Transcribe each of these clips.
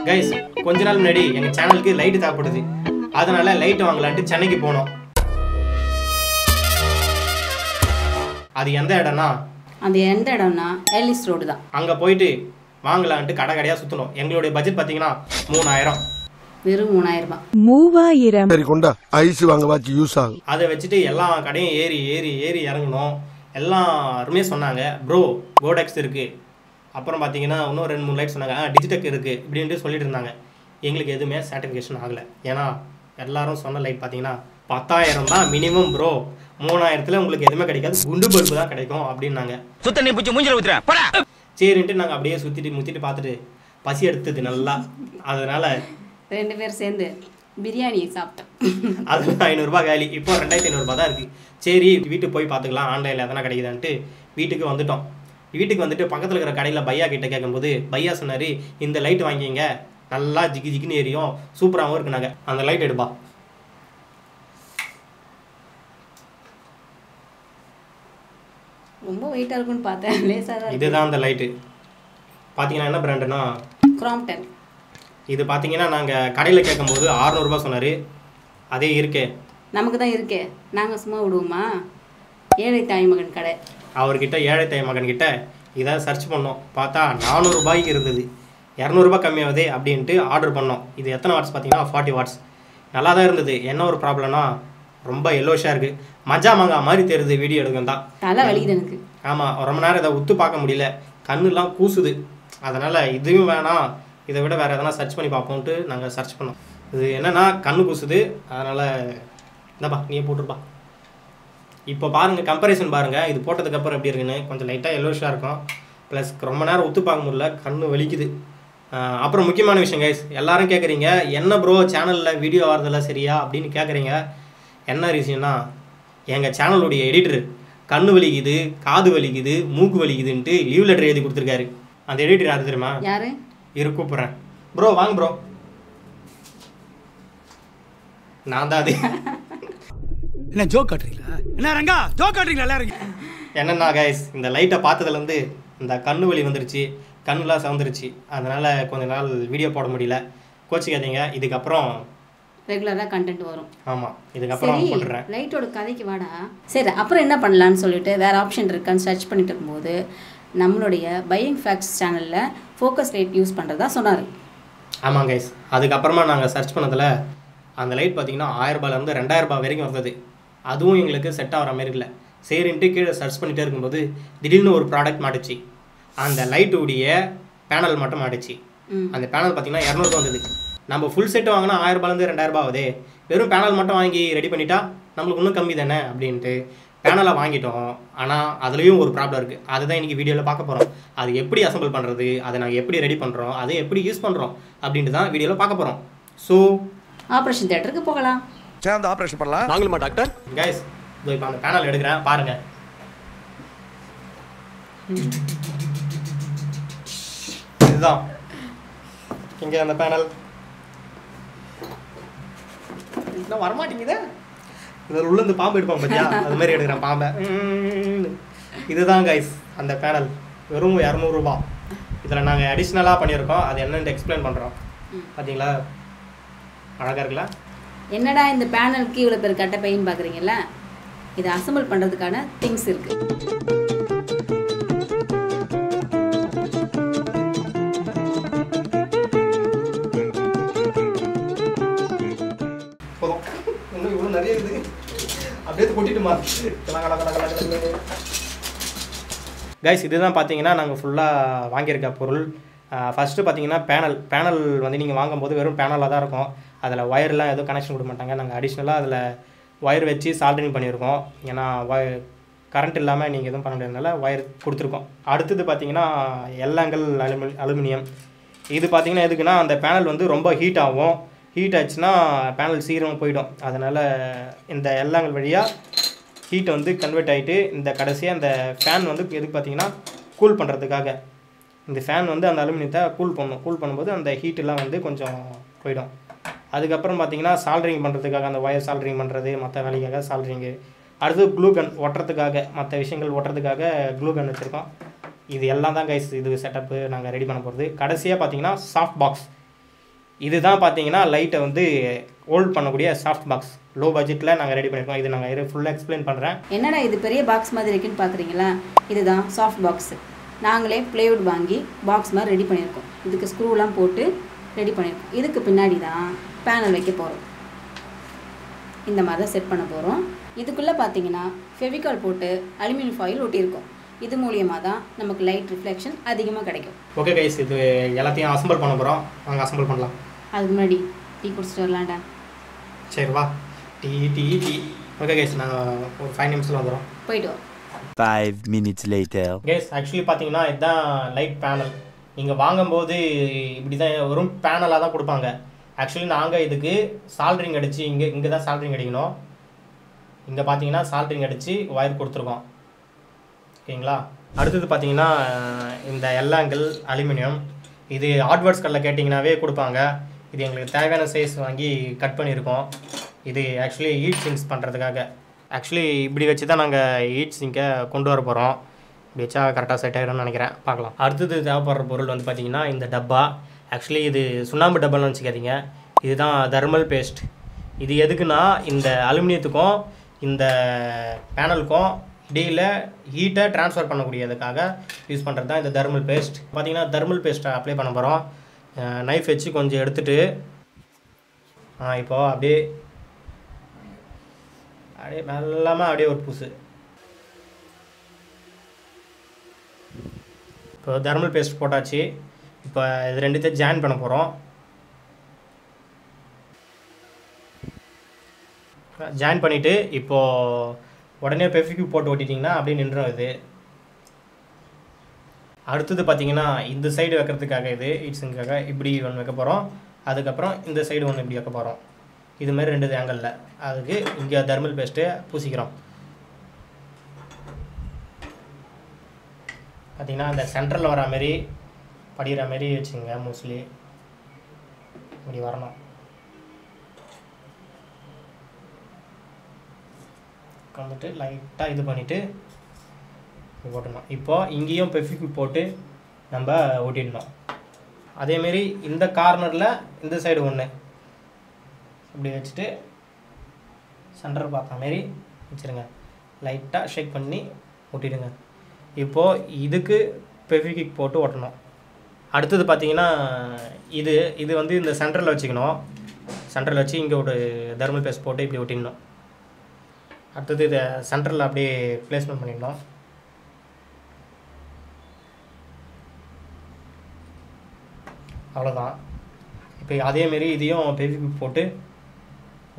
Guys கொஞ்ச நாள் முன்னாடி எங்கள் சேனலுக்கு லைட்டு தேவைப்படுது. அதனால லைட் வாங்கலான்ட்டு சென்னைக்கு போனோம். அது எந்த இடம்னா எல்லிஸ் ரோடு தான். அங்கே போயிட்டு வாங்கலான்ட்டு கடை கடையாக சுற்றணும். எங்களுடைய பட்ஜெட் பார்த்தீங்கன்னா 3000. வெறும் 3000. 3000 சரி கொண்டா ஐஸ் வாங்க வாச்சு யூஸ் ஆகும். அதை வச்சுட்டு எல்லா கடையும் ஏறி ஏறி ஏறி இறங்கணும். எல்லாருமே சொன்னாங்க ப்ரோ கோடெக்ஸ் இருக்குது, அப்புறம் பார்த்தீங்கன்னா இன்னும் 2-3 லைட் சொன்னாங்க, டிஜிடெக் இருக்குது இப்படின்ட்டு சொல்லிட்டு இருந்தாங்க. எங்களுக்கு எதுவுமே சாட்டிஃபிகேஷன் ஆகலை. ஏன்னா எல்லாரும் சொன்ன லைட் பார்த்தீங்கன்னா 10,000 தான் மினிமம் ப்ரோ, 3000த்தில் உங்களுக்கு எதுவுமே கிடைக்காது, குண்டு பல்பு தான் கிடைக்கும் அப்படின்னாங்க. சரின்ட்டு நாங்கள் அப்படியே சுற்றிட்டு முற்றிட்டு பார்த்துட்டு பசி எடுத்தது நல்லா. அதனால் 2 பேர் சேர்ந்து பிரியாணி சாப்பிட்டோம். அது 500 ரூபாய் காலி. இப்போ 2500 ரூபாய் தான் இருக்குது. சரி வீட்டுக்கு போய் பார்த்துக்கலாம், ஆன்லைனில் எதனா கிடைக்குதான்ட்டு வீட்டுக்கு வந்துட்டோம். வீட்டுக்கு வந்துட்டு பக்கத்தில் இருக்கிற கடையில் பையா கிட்ட கேட்கும்போது பையா சொன்னார், இந்த லைட் வாங்கிங்க, நல்லா ஜிகி ஜிகின்னு எரியும், சூப்பராகவும் இருக்குனாங்க. அந்த லைட் எடுப்பா. ரொம்ப வெயிட்டாக இருக்குன்னு பார்த்தேன், லேசாக தான். இதுதான் அந்த லைட்டு. பார்த்தீங்கன்னா என்ன பிராண்டுனா கிராம்ப்டன். இது பார்த்தீங்கன்னா நாங்கள் கடையில் கேட்கும்போது 600 ரூபாய் சொன்னார். அதே இருக்கே நமக்கு தான் இருக்கே, நாங்கள் சும்மா விடுவோமா? ஏழை தாய் மகன் கடை. அவர்கிட்ட ஏழை தாய் மகன்கிட்ட இதை சர்ச் பண்ணோம். பார்த்தா 400 ரூபாய்க்கு இருந்தது. 200 ரூபாய் கம்மியாகுது அப்படின்ட்டு ஆர்டர் பண்ணோம். இது எத்தனை வாட்ஸ் பார்த்தீங்கன்னா 40 வாட்ஸ். நல்லா தான் இருந்தது. என்ன ஒரு ப்ராப்ளம்னா ரொம்ப எல்லோஷாக இருக்குது, மஜா மங்கா மாதிரி தெரியுது வீடியோ எடுக்கும் தான். தலை வலிக்குது எனக்கு. ஆமாம், ரொம்ப நேரம் இதை உத்து பார்க்க முடியல, கண்ணுலாம் கூசுது. அதனால் இதுவும் வேணாம், இதை விட வேறு எதனா சர்ச் பண்ணி பார்ப்போன்ட்டு நாங்கள் சர்ச் பண்ணோம். இது என்னென்னா கண்ணு கூசுது, அதனால் என்னப்பா நீயே போட்டுருப்பா. இப்போ பாருங்கள், கம்பேரிசன் பாருங்கள், இது போட்டதுக்கப்புறம் எப்படி இருக்குன்னு. கொஞ்சம் லைட்டாக எல்லோஷாக இருக்கும், ப்ளஸ் ரொம்ப நேரம் உத்து பார்க்க முடியல, கண்ணு வலிக்குது. அப்புறம் முக்கியமான விஷயம் கைஸ், எல்லாரும் கேட்குறீங்க என்ன ப்ரோ சேனலில் வீடியோ வரதில்ல சரியா அப்படின்னு கேட்குறீங்க. என்ன ரீசன்னா எங்கள் சேனலுடைய எடிட்டர் கண்ணு வலிக்குது, காது வலிக்குது, மூக்கு வலிக்குதுன்ட்டு லீவ் லெட்டர் எழுதி கொடுத்துருக்காரு. அந்த எடிட்டர் யாரு தெரியுமா? யாரு? கூப்பிட்றேன் ப்ரோ, வாங்க ப்ரோ. நான் தான் அது. என்ன ஜோக் காட்டுறீங்களா? என்ன ரங்கா ஜோக் காட்டுறீங்களா எல்லாரும்? என்னன்னா கைஸ், இந்த லைட்டை பார்த்ததுலேருந்து இந்த கண்ணு வலி வந்துருச்சு, கண்ணுலாம் சவுந்துருச்சு. அதனால் கொஞ்ச நாள் வீடியோ போட முடியல, கோச்சிக்காதீங்க. இதுக்கப்புறம் ரெகுலராக கண்டென்ட் வரும். ஆமாம், இதுக்கப்புறம் போட்டுறேன். லைட்டோட கதைக்கு வாடா. சரி, அப்புறம் என்ன பண்ணலான்னு சொல்லிட்டு வேறு ஆப்ஷன் இருக்கான்னு சர்ச் பண்ணிட்டு இருக்கும்போது நம்மளுடைய பையிங் ஃபேக்ட்ஸ் சேனலில் ஃபோக்கஸ் லைட் யூஸ் பண்ணுறதா சொன்னார். ஆமாம் கைஸ், அதுக்கப்புறமா நாங்கள் சர்ச் பண்ணதில் அந்த லைட் பார்த்தீங்கன்னா 1000 ரூபாயிலேருந்து 2000 ரூபாய் வரைக்கும் வந்தது. அதுவும் எங்களுக்கு செட் ஆகிற மாதிரி இல்லை. சரின்ட்டு கீழே சர்ச் பண்ணிகிட்டே இருக்கும்போது திடீர்னு ஒரு ப்ராடக்ட் மாட்டுச்சு. அந்த லைட்டுடைய பேனல் மட்டும் மாட்டுச்சு. அந்த பேனல் பார்த்தீங்கன்னா 200 ரூபா வந்தது. நம்ம ஃபுல் செட்டு வாங்கினா 1000 ரூபாயிலேருந்து 2000 ரூபா ஆகுது, வெறும் பேனல் மட்டும் வாங்கி ரெடி பண்ணிட்டா நம்மளுக்கு இன்னும் கம்மி தானே அப்படின்ட்டு பேனலை வாங்கிட்டோம். ஆனால் அதுலேயும் ஒரு ப்ராப்ளம் இருக்குது. அதுதான் இன்றைக்கி வீடியோவில் பார்க்க போகிறோம். அது எப்படி அசம்பிள் பண்ணுறது, அதை நாங்கள் எப்படி ரெடி பண்ணுறோம், அதை எப்படி யூஸ் பண்ணுறோம் அப்படின்ட்டு தான் வீடியோவில் பார்க்க போகிறோம். ஸோ ஆப்ரேஷன் தியேட்டருக்கு போகலாம். சேர்ந்து ஆப்ரேஷன் பண்ணலாம். வாங்கலுமா டாக்டர்? கைஸ், இதோ இப்போ அந்த பேனல் எடுக்கிறேன் பாருங்கள். இதுதான் இங்கே அந்த பேனல். இதெல்லாம் வரமாட்டேங்குதே. இதில் உள்ளேருந்து பாம்பு எடுப்பாங்க பார்த்தியா, அது மாதிரி எடுக்கிறேன் பாம்பை. இதுதான் கைஸ் அந்த பேனல், வெறும் 200 ரூபா. இதில் நாங்கள் அடிஷ்னலாக பண்ணியிருக்கோம், அது என்னென்னு எக்ஸ்பிளைன் பண்ணுறோம். பார்த்தீங்களா, அழகாக இருக்குல்ல? என்னடா இந்த பேனலுக்கு இவ்வளோ பேர் கட்ட பையன் பார்க்குறீங்கல்ல, இதை அசம்பிள் பண்ணுறதுக்கான திங்ஸ் இருக்குது. போதும், இன்னும் இவ்வளோ நிறைய இருக்குது, அப்படியே கொட்டிட்டுமா. கைஸ், இதுதான் பார்த்தீங்கன்னா நாங்கள் ஃபுல்லாக வாங்கியிருக்க பொருள். ஃபஸ்ட்டு பார்த்தீங்கன்னா பேனல் வந்து நீங்கள் வாங்கும்போது வெறும் பேனலாக தான் இருக்கும். அதில் ஒயர்லாம் எதுவும் கனெக்ஷன் கொடுக்க மாட்டாங்க. நாங்கள் அடிஷ்னலாக அதில் ஒயர் வச்சு சால்டரிங் பண்ணியிருக்கோம். ஏன்னா கரண்ட் இல்லாமல் நீங்கள் எதுவும் பண்ண முடியாதனால ஒயர் கொடுத்துருக்கோம். அடுத்தது பார்த்தீங்கன்னா எல்லாங்கல் அலுமினியம். இது பார்த்தீங்கன்னா எதுக்குன்னா அந்த பேனல் வந்து ரொம்ப ஹீட் ஆகும். ஹீட் ஆச்சுன்னா பேனல் சீக்கிரமாக போயிடும். அதனால் இந்த எல்லாங்கல் வழியாக ஹீட் வந்து கன்வெர்ட் ஆகிட்டு இந்த கடைசியாக அந்த ஃபேன் வந்து எதுக்கு பார்த்தீங்கன்னா கூல் பண்ணுறதுக்காக. இந்த ஃபேன் வந்து அந்த அலுமினியத்தை கூல் பண்ணும்போது அந்த ஹீட்டெல்லாம் வந்து கொஞ்சம் போயிடும். அதுக்கப்புறம் பார்த்தீங்கன்னா சால்டரிங் பண்ணுறதுக்காக, அந்த ஒயர் சால்டரிங் பண்ணுறது, மற்ற வேலைக்காக சால்டரிங்கு. அடுத்து க்ளூகன் ஒட்டுறதுக்காக, மற்ற விஷயங்கள் ஒட்டுறதுக்காக க்ளூகன் வச்சுருக்கோம். இது எல்லாம் தான் கைஸ் இது செட்டப்பு நாங்கள் ரெடி பண்ண போகிறது. கடைசியாக பார்த்தீங்கன்னா சாஃப்ட் பாக்ஸ். இதுதான் பார்த்தீங்கன்னா லைட்டை வந்து ஹோல்ட் பண்ணக்கூடிய சாஃப்ட் பாக்ஸ். லோ பட்ஜெட்டில் நாங்கள் ரெடி பண்ணியிருக்கோம். இது நாங்கள் ஃபுல்லாக எக்ஸ்பிளைன் பண்ணுறேன். என்னடா இது பெரிய பாக்ஸ் மாதிரி இருக்குன்னு பார்க்குறீங்களா? இதுதான் சாஃப்ட் பாக்ஸு. நாங்களே ப்ளேவுட் வாங்கி பாக்ஸ் மாதிரி ரெடி பண்ணியிருக்கோம். இதுக்கு ஸ்க்ரூலாம் போட்டு ரெடி பண்ணியிருக்கோம். இதுக்கு பின்னாடி தான் பேனல் வைக்க போகிறோம். இந்த மாதிரி தான் செட் பண்ண போகிறோம். இதுக்குள்ளே பார்த்தீங்கன்னா ஃபெவிகால் போட்டு அலுமினியம் ஃபாயில் ஒட்டியிருக்கோம். இது மூலியமாக தான் நமக்கு லைட் ரிஃப்ளெக்ஷன் அதிகமாக கிடைக்கும். ஓகே கைஸ், இது எல்லாத்தையும் அசம்பிள் பண்ண போகிறோம். வாங்க அசம்பிள் பண்ணலாம். அதுக்கு முன்னாடி டீ குடிச்சிட்டு வரலாம்டா. சரி வா. டீ. ஓகே கைஸ், நாங்கள் ஒரு 5 நிமிஷத்தில் வந்துடும். போயிட்டு வா. 5 minutes later. கைஸ், ஆக்சுவலி பார்த்தீங்கன்னா இதுதான் லைட் பேனல். நீங்கள் வாங்கும்போது இப்படி தான் வெறும் பேனலாக தான் கொடுப்பாங்க. ஆக்சுவலி நாங்கள் இதுக்கு சால்ட்ரிங் அடித்து இங்கே தான் சால்ட்ரிங் அடிக்கணும். இங்கே பார்த்தீங்கன்னா சால்ட்ரிங் அடித்து ஒயர் கொடுத்துருக்கோம். ஓகேங்களா? அடுத்தது பார்த்தீங்கன்னா இந்த எல்லாங்கிள் அலுமினியம். இது ஹார்ட்வேர்ஸ் கடையில் கேட்டிங்கனாவே கொடுப்பாங்க. இது எங்களுக்கு தேவையான சைஸ் வாங்கி கட் பண்ணியிருக்கோம். இது ஆக்சுவலி ஹீட் சிங்க்ஸ் பண்ணுறதுக்காக. ஆக்சுவலி இப்படி வச்சு தான் நாங்கள் ஹீட் சிங்கை கொண்டு வர போகிறோம். இப்படி வச்சா கரெக்டாக செட் ஆகிடும்னு நினைக்கிறேன். பார்க்கலாம். அடுத்தது தேவைப்படுற பொருள் வந்து பார்த்திங்கன்னா இந்த டப்பா. ஆக்சுவலி இது சுண்ணாம்பு டப்பான்னு வச்சுக்காதீங்க. இதுதான் தெர்மல் பேஸ்ட். இது எதுக்குன்னா இந்த அலுமினியத்துக்கும் இந்த பேனலுக்கும் இடையில் ஹீட்டை ட்ரான்ஸ்ஃபர் பண்ணக்கூடியதுக்காக யூஸ் பண்ணுறது தான் இந்த தெர்மல் பேஸ்ட். பார்த்திங்கன்னா தெர்மல் பேஸ்ட்டை அப்ளை பண்ண போகிறோம். நைஃப் வச்சு கொஞ்சம் எடுத்துகிட்டு இப்போது அப்படியே மெல்லாமல் அப்படியே ஒரு பூசு. இப்போ தெர்மல் பேஸ்ட் போட்டாச்சு. இப்போ இது ரெண்டுத்தையும் ஜாயின் பண்ண போகிறோம். ஜாயின் பண்ணிவிட்டு இப்போது உடனே பெஃபிக்யூ போட்டு ஓட்டிட்டிங்கன்னா அப்படியே நின்றுடும். இது அடுத்தது பார்த்திங்கன்னா இந்த சைடு வைக்கிறதுக்காக இது ஹீட்ஸுக்காக இப்படி ஒன்று வைக்க போகிறோம். அதுக்கப்புறம் இந்த சைடு ஒன்று இப்படி வைக்க போகிறோம். இதுமாதிரி 2 ஆங்கிளில். அதுக்கு இங்கே தெர்மல் பேஸ்ட்டு பூசிக்கிறோம். பார்த்திங்கன்னா அந்த சென்டரில் வர மாரி படிக்கிற மாரி வச்சுங்க. மோஸ்ட்லி இப்படி வரணும். வந்துட்டு லைட்டாக இது பண்ணிவிட்டு போட்டணும். இப்போது இங்கேயும் பெஃபிக்யூ போட்டு நம்ம ஒட்டிடணும். அதேமாரி இந்த கார்னரில் இந்த சைடு ஒன்று இப்படி வச்சுட்டு சென்டர் பார்த்த மாரி வச்சுருங்க. லைட்டாக ஷேக் பண்ணி ஒட்டிடுங்க. இப்போது இதுக்கு பெஃபிக்யூ போட்டு ஒட்டணும். அடுத்தது பார்த்திங்கன்னா இது வந்து இந்த சென்டரில் வச்சுக்கணும். சென்டரில் வச்சு இங்கே ஒரு தெர்மல் பேஸ்ட் போட்டு இப்படி ஒட்டிடணும். அடுத்தது இதை சென்டரில் அப்படியே ப்ளேஸ்மெண்ட் பண்ணிடணும். அவ்வளோதான். இப்போ அதேமாரி இதையும் பெஃபிக்யூ போட்டு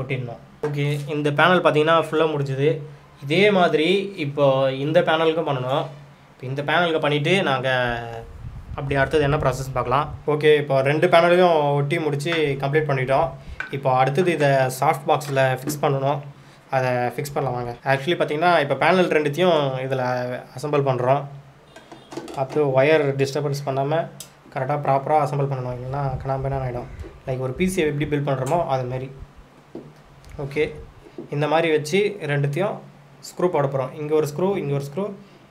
ஒட்டிடணும். ஓகே, இந்த பேனல் பார்த்திங்கன்னா ஃபுல்லாக முடிஞ்சுது. இதே மாதிரி இப்போ இந்த பேனலுக்கும் பண்ணணும். இப்போ இந்த பேனலுக்கு பண்ணிவிட்டு நாங்கள் அப்படி அடுத்தது என்ன ப்ராசஸ் பார்க்கலாம். ஓகே, இப்போ 2 பேனலையும் ஒட்டி முடித்து கம்ப்ளீட் பண்ணிட்டோம். இப்போ அடுத்தது இதை சாஃப்ட் பாக்ஸில் ஃபிக்ஸ் பண்ணணும். அதை ஃபிக்ஸ் பண்ணலாம் வாங்க. ஆக்சுவலி பார்த்திங்கன்னா இப்போ பேனல் 2த்தையும் இதில் அசம்பிள் பண்ணுறோம். பார்த்து ஒயர் டிஸ்டர்பன்ஸ் பண்ணாமல் கரெக்டாக ப்ராப்பராக அசம்பிள் பண்ணணும். இல்லைன்னா கனாம்பேனாக ஆகிடும். லைக் ஒரு பிசியை எப்படி பில்ட் பண்ணுறோமோ அதுமாரி. ஓகே, இந்த மாதிரி வச்சு 2த்தையும் ஸ்க்ரூ போட போகிறோம். இங்கே ஒரு ஸ்க்ரூ, இங்கே ஒரு ஸ்க்ரூ,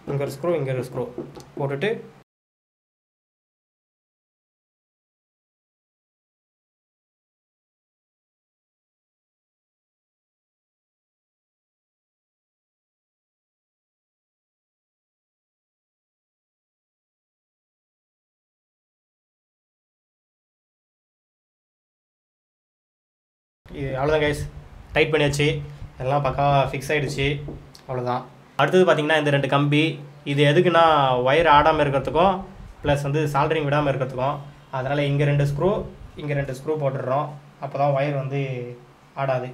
இங்கே ஒரு ஸ்க்ரூ, இங்கே ஒரு ஸ்க்ரூ போட்டுட்டு இது அவ்வளோதான் கைஸ். டைட் பண்ணியாச்சு. எல்லாம் பக்காவாக ஃபிக்ஸ் ஆகிடுச்சு. அவ்வளோதான். அடுத்தது பார்த்திங்கன்னா இந்த 2 கம்பி. இது எதுக்குன்னா ஒயர் ஆடாமல் இருக்கிறதுக்கும் ப்ளஸ் வந்து சால்ட்ரிங் விடாமல் இருக்கிறதுக்கும். அதனால் இங்கே 2 ஸ்க்ரூ, இங்கே 2 ஸ்க்ரூ போட்டுடுறோம். அப்போ தான் ஒயர் வந்து ஆடாது.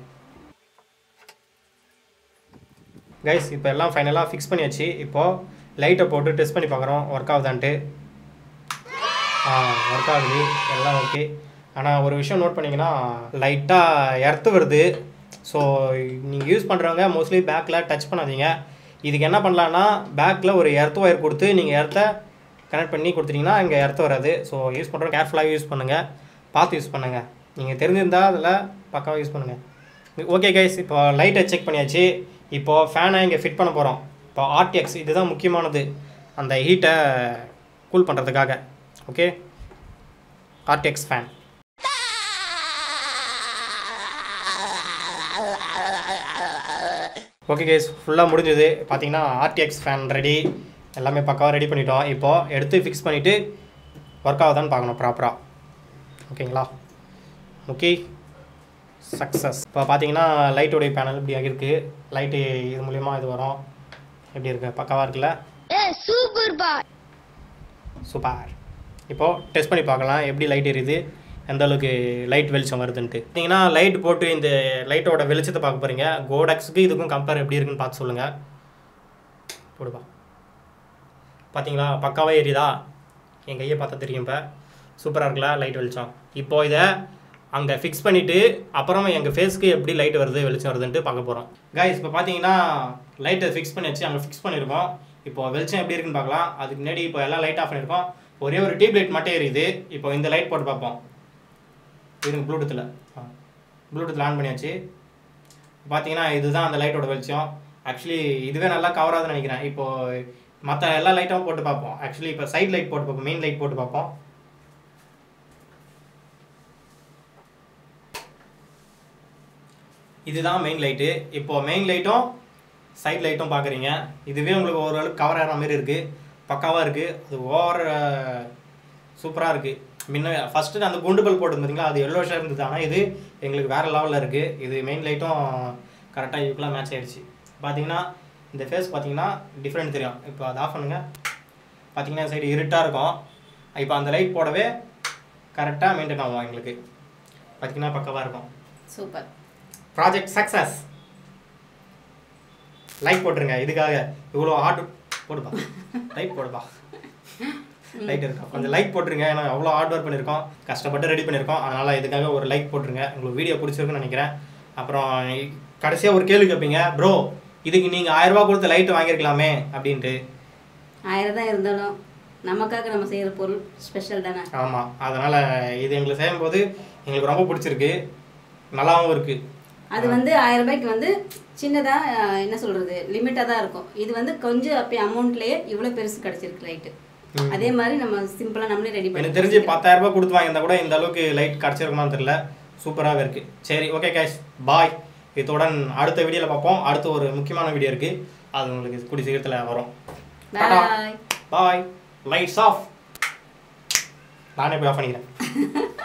கைஸ், இப்போ எல்லாம் ஃபைனலாக ஃபிக்ஸ் பண்ணியாச்சு. இப்போது லைட்டை போட்டு டெஸ்ட் பண்ணி பார்க்குறோம் ஒர்க் ஆகுதான்ட்டு. ஒர்க் ஆகுது, எல்லாம் ஓகே. ஆனால் ஒரு விஷயம் நோட் பண்ணிங்கன்னா லைட்டாக எர்த்து வருது. ஸோ நீங்கள் யூஸ் பண்ணுறவங்க மோஸ்ட்லி பேக்கில் டச் பண்ணாதீங்க. இதுக்கு என்ன பண்ணலான்னா பேக்கில் ஒரு எர்த் ஒயர் கொடுத்து நீங்கள் எர்த்தை கனெக்ட் பண்ணி கொடுத்துட்டிங்கன்னா இங்கே எர்த்து வராது. ஸோ யூஸ் பண்ணுறோம் கேர்ஃபுல்லாக யூஸ் பண்ணுங்கள், பார்த்து யூஸ் பண்ணுங்கள். நீங்கள் தெரிஞ்சிருந்தால் அதில் பக்காவாக யூஸ் பண்ணுங்கள். ஓகே கைஸ், இப்போ லைட்டை செக் பண்ணியாச்சு. இப்போது ஃபேனை இங்கே ஃபிட் பண்ண போகிறோம். இப்போ RTX இதுதான் முக்கியமானது அந்த ஹீட்டை கூல் பண்ணுறதுக்காக. Okay, RTX fan. Okay case, ஃபுல்லாக முடிஞ்சது. பார்த்தீங்கன்னா ஆர்டிஎக்ஸ் ஃபேன் ரெடி, எல்லாமே பக்காவாக ரெடி பண்ணிட்டோம். இப்போது எடுத்து ஃபிக்ஸ் பண்ணிவிட்டு ஒர்க் ஆகுதான்னு பார்க்கணும் ப்ராப்பராக. ஓகேங்களா? Okay, success. இப்போ பார்த்தீங்கன்னா லைட்டோடைய பேனல் இப்படி ஆகியிருக்கு. லைட்டு இது மூலிமா இது வரும். எப்படி இருக்கு? பக்காவாக இருக்குல்ல? சூப்பர். இப்போது டெஸ்ட் பண்ணி பார்க்கலாம் எப்படி லைட் எரியுது, எந்த அளவுக்கு லைட் வெளிச்சம் வருதுன்ட்டு. பார்த்தீங்கன்னா லைட் போட்டு இந்த லைட்டோட வெளிச்சத்தை பார்க்க போகிறீங்க. கோடெக்ஸுக்கு இதுக்கும் கம்பேர் எப்படி இருக்குன்னு பார்த்து சொல்லுங்கள். போடுப்பா. பார்த்தீங்களா பக்காவாக எரியுதா? என் கையை பார்த்தா தெரியும். இப்போ சூப்பராக இருக்குல்ல லைட் வெளிச்சம். இப்போது இதை அங்கே ஃபிக்ஸ் பண்ணிவிட்டு அப்புறமா எங்கள் ஃபேஸ்க்கு எப்படி லைட் வருது வெளிச்சம் வருதுன்ட்டு பார்க்க போகிறோம். கைஸ், இப்போ பார்த்தீங்கன்னா லைட்டை ஃபிக்ஸ் பண்ணி வச்சு அங்கே ஃபிக்ஸ் பண்ணியிருக்கோம். இப்போ வெளிச்சம் எப்படி இருக்குன்னு பார்க்கலாம். அதுக்கு முன்னாடி இப்போ எல்லாம் லைட் ஆஃப் பண்ணியிருக்கோம். ஒரே ஒரு டியூப் லைட் மட்டும் எரியுது. இப்போ இந்த லைட் போட்டு பார்ப்போம். இதுங்க ப்ளூடூத்தில் ஆன் பண்ணியாச்சு. பார்த்தீங்கன்னா இதுதான் அந்த லைட்டோட வெளிச்சம். ஆக்சுவலி இதுவே நல்லா கவர் ஆகுதுன்னு நினைக்கிறேன். இப்போது மற்ற எல்லா லைட்டும் போட்டு பார்ப்போம். ஆக்சுவலி இப்போ சைட் லைட் போட்டு பார்ப்போம், மெயின் லைட் போட்டு பார்ப்போம். இதுதான் மெயின் லைட்டு. இப்போது மெயின் லைட்டும் சைட் லைட்டும் பார்க்குறீங்க. இதுவே உங்களுக்கு ஓரளவுக்கு கவர் ஆகிற மாதிரி இருக்குது. பக்காவாக இருக்குது. அது ஓவர் சூப்பராக இருக்குது. முன்ன ஃபஸ்ட்டு அந்த குண்டு பல்ப் போட்டு பார்த்தீங்களா, அது எல்லோ ஷேர் இருந்தது. ஆனால் இது எங்களுக்கு வேறு லெவலில் இருக்குது. இது மெயின் லைட்டும் கரெக்டாக இதுக்குள்ளே மேட்ச் ஆகிடுச்சு. பார்த்தீங்கன்னா இந்த ஃபேஸ் பார்த்தீங்கன்னா டிஃப்ரெண்ட் தெரியும். இப்போ அதை ஆஃப் பண்ணுங்கள். பார்த்தீங்கன்னா சைடு இருட்டாக இருக்கும். இப்போ அந்த லைட் போடவே கரெக்டாக மெயின்டைன் ஆகும் எங்களுக்கு. பார்த்தீங்கன்னா பக்காவாக இருக்கும். சூப்பர். Project success. லைட் போட்டுருங்க. இதுக்காக இவ்வளோ ஹார்ட் போடுப்பா. லைட் போடுப்பா. லைட் இருக்கா? கொஞ்சம் லைக் போட்டுருங்க. ஏன்னா அவ்வளோ ஹார்ட் ஒர்க் பண்ணியிருக்கோம், கஷ்டப்பட்டு ரெடி பண்ணியிருக்கோம். அதனால் இதுக்காக ஒரு லைக் போட்டுருங்க. உங்களுக்கு வீடியோ பிடிச்சிருக்குன்னு நினைக்கிறேன். அப்புறம் கடைசியாக ஒரு கேள்வி கேட்பீங்க, ப்ரோ இதுக்கு நீங்கள் 1000 ரூபா கொடுத்து லைட் வாங்கியிருக்கலாமே அப்படின்ட்டு. 1000 தான் இருந்தாலும் நமக்காக நம்ம செய்கிற பொருள் ஸ்பெஷல் தானே. ஆமாம், அதனால் இது எங்களுக்கு செய்யும்போது எங்களுக்கு ரொம்ப பிடிச்சிருக்கு, நல்லாவும் இருக்குது. அது வந்து 1000 ரூபாய்க்கு வந்து சின்னதாக என்ன சொல்கிறது லிமிட்டாக தான் இருக்கும். இது வந்து கொஞ்சம் அப்போ அமௌண்ட்லேயே இவ்வளோ பெருசு கிடச்சிருக்கு லைட்டு. அதே மாதிரி நம்ம சிம்பிளாக நம்மளே ரெடி பண்ணி. எனக்கு தெரிஞ்சு 10,000 ரூபாய் கொடுத்து வாங்கியிருந்தா கூட இந்த அளவுக்கு லைட் கிடச்சிருக்குமான்னு தெரியல. சூப்பராகவே இருக்குது. சரி, ஓகே கைஸ், பாய். இதோடன் அடுத்த வீடியோவில் பார்ப்போம். அடுத்த ஒரு முக்கியமான வீடியோ இருக்குது, அது உங்களுக்கு கூடிய சீக்கிரத்தில் வரும். Bye bye. Lights off. நானே போய் ஆஃப் பண்ணிக்கிறேன்.